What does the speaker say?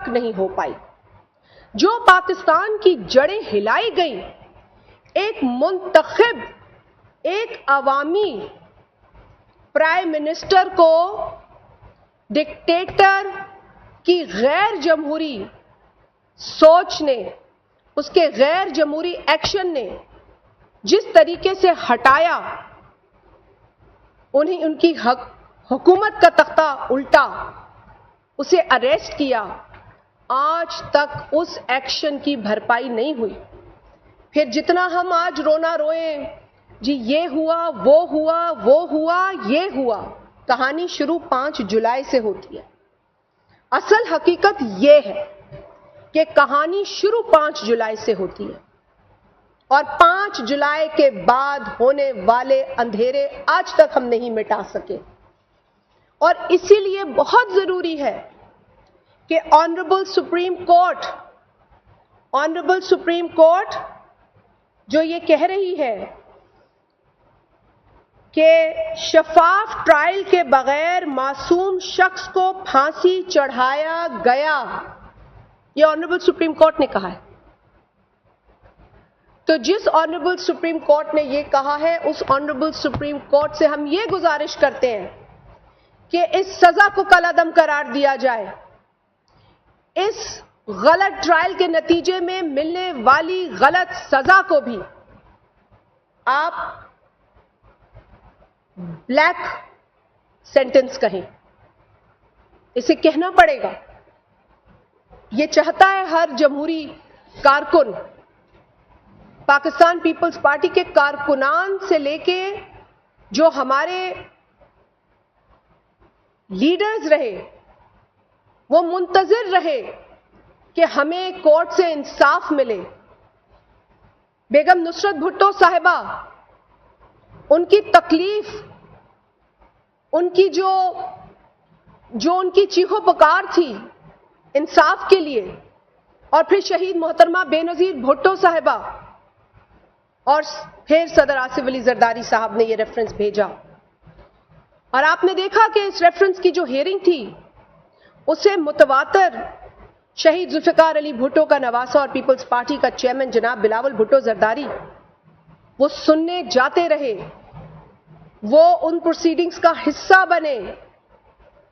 تک نہیں ہو پائی. جو پاکستان کی جڑیں ہلائی گئیں ایک منتخب، ایک عوامی پرائم منسٹر کو ڈکٹیٹر کی غیر جمہوری سوچ نے، اس کے غیر جمہوری ایکشن نے جس طریقے سے ہٹایا، ان کی حکومت کا تختہ الٹا، اسے اریسٹ کیا، آج تک اس ایکشن کی بھرپائی نہیں ہوئی. پھر جتنا ہم آج رونا روئیں، جی یہ ہوا، وہ ہوا، وہ ہوا، یہ ہوا، کہانی شروع 5 جولائی سے ہوتی ہے. اصل حقیقت یہ ہے کہ کہانی شروع 5 جولائی سے ہوتی ہے اور 5 جولائی کے بعد ہونے والے اندھیرے آج تک ہم نہیں مٹا سکے. اور اسی لیے بہت ضروری ہے کہ آنریبل سپریم کورٹ جو یہ کہہ رہی ہے کہ شفاف ٹرائل کے بغیر معصوم شخص کو پھانسی چڑھایا گیا، یہ آنریبل سپریم کورٹ نے کہا ہے. تو جس آنریبل سپریم کورٹ نے یہ کہا ہے، اس آنریبل سپریم کورٹ سے ہم یہ گزارش کرتے ہیں کہ اس سزا کو کالعدم قرار دیا جائے. اس غلط ٹرائل کے نتیجے میں ملنے والی غلط سزا کو بھی آپ بلیک سینٹنس کہیں، اسے کہنا پڑے گا. یہ چاہتا ہے ہر جمہوری کارکن، پاکستان پیپلز پارٹی کے کارکنان سے لے کے جو ہمارے لیڈرز رہے، وہ منتظر رہے کہ ہمیں کورٹ سے انصاف ملے. بیگم نصرت بھٹو صاحبہ، ان کی تکلیف، ان کی جو ان کی چیخو پکار تھی انصاف کے لیے، اور پھر شہید محترمہ بے نظیر بھٹو صاحبہ، اور پھر صدر آصف علی زرداری صاحب نے یہ ریفرنس بھیجا. اور آپ نے دیکھا کہ اس ریفرنس کی جو ہیئرنگ تھی اسے متواتر شہید ذوالفقار علی بھٹو کا نواسہ اور پیپلز پارٹی کا چیئرمین جناب بلاول بھٹو زرداری وہ سننے جاتے رہے، وہ ان پروسیڈنگز کا حصہ بنے.